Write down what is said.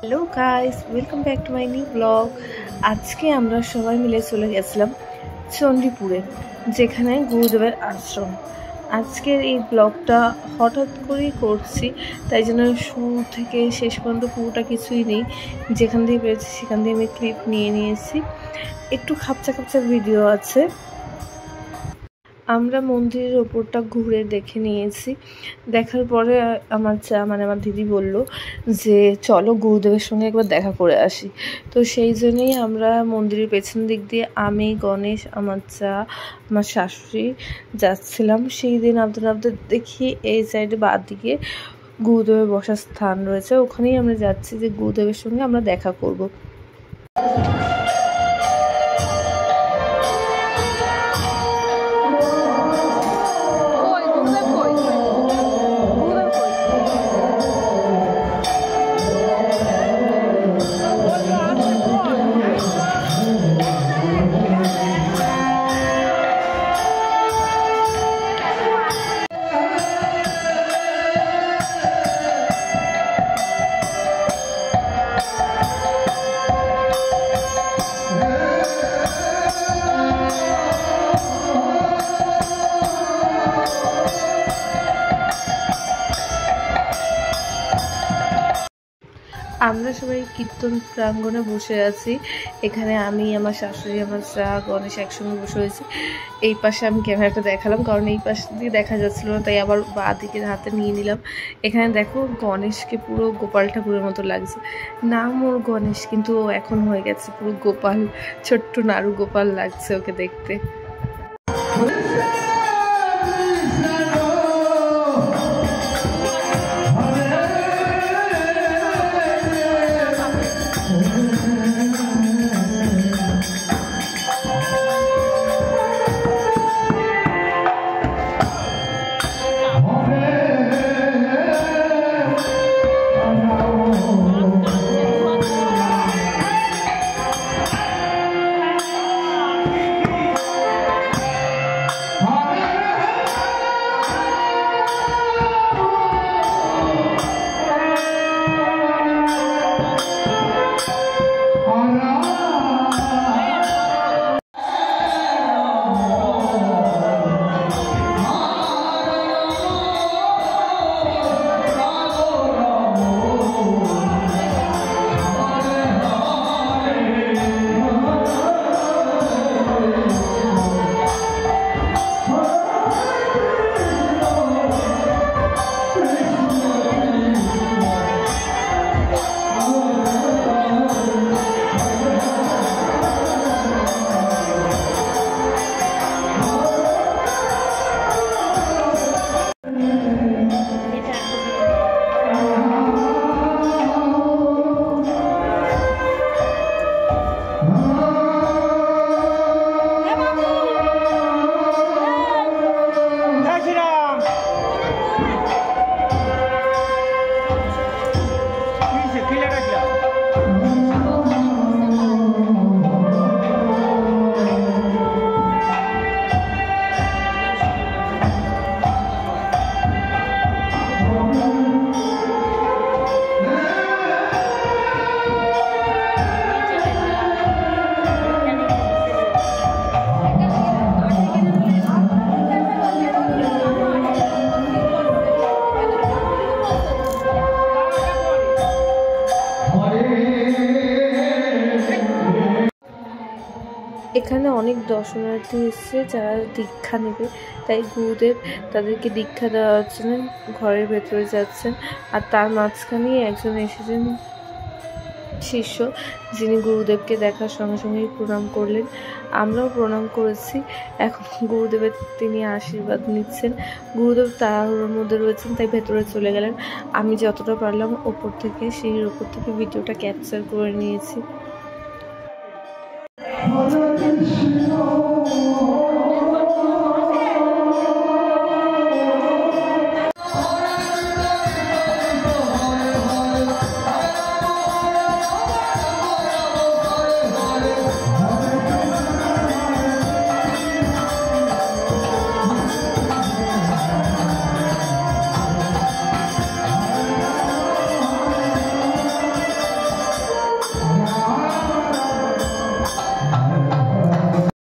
Hello guys, welcome back to my new blog. আজকে আমরা সবাই মিলে চলে গেছিলাম চণ্ডীপুরে, যেখানে গুরুদেবের আশ্রম। আজকের এই ব্লগটা হঠাৎ করেই করছি, তাই জন্য শুরু থেকে শেষ পর্যন্ত পুরোটা কিছুই নেই। যেখান দিয়ে পেরেছি সেখান দিয়ে আমি ক্লিপ নিয়ে নিয়েছি, একটু খাপচা খাপচা ভিডিও আছে। আমরা মন্দিরের ওপরটা ঘুরে দেখে নিয়েছি। দেখার পরে আমার দিদি বলল যে চলো গুরুদেবের সঙ্গে একবার দেখা করে আসি। তো সেই জন্যই আমরা মন্দিরের পেছন দিক দিয়ে আমি, গণেশ, আমার শাশুড়ি যাচ্ছিলাম। সেই দিন নামতে দেখি এই সাইডে বাঁ দিকে গুরুদেবের বসার স্থান রয়েছে, ওখানেই আমরা যাচ্ছি যে গুরুদেবের সঙ্গে আমরা দেখা করব। আমরা সবাই কীর্তন প্রাঙ্গণে বসে আছি। এখানে আমি, আমার শাশুড়ি, আমার চা, গণেশ একসঙ্গে বসে হয়েছি। এই পাশে আমি ক্যামেরাটা দেখালাম কারণ এই পাশ দিয়ে দেখা যাচ্ছিলো না, তাই আবার বাঁ দিকের হাতে নিয়ে নিলাম। এখানে দেখো গণেশকে পুরো গোপাল ঠাকুরের মতো লাগছে। নাম ওর গণেশ, কিন্তু ও এখন হয়ে গেছে পুরো গোপাল, ছোট্ট নাড়ু গোপাল লাগছে ওকে দেখতে। এখানে অনেক দর্শনার্থী এসছে যারা দীক্ষা নেবে, তাই গুরুদেব তাদেরকে দীক্ষা দেওয়ার জন্য ঘরের ভেতরে যাচ্ছেন। আর তার মাঝখানে একজন এসেছেন শিষ্য, যিনি গুরুদেবকে দেখার সঙ্গে সঙ্গেই প্রণাম করলেন। আমরাও প্রণাম করেছি। এখন গুরুদেবের তিনি আশীর্বাদ নিচ্ছেন। গুরুদেব তাড়াহুড়োর মধ্যে রয়েছেন, তাই ভেতরে চলে গেলেন। আমি যতটা পারলাম ওপর থেকে, সিঁড়ির ওপর থেকে ভিডিওটা ক্যাপচার করে নিয়েছি।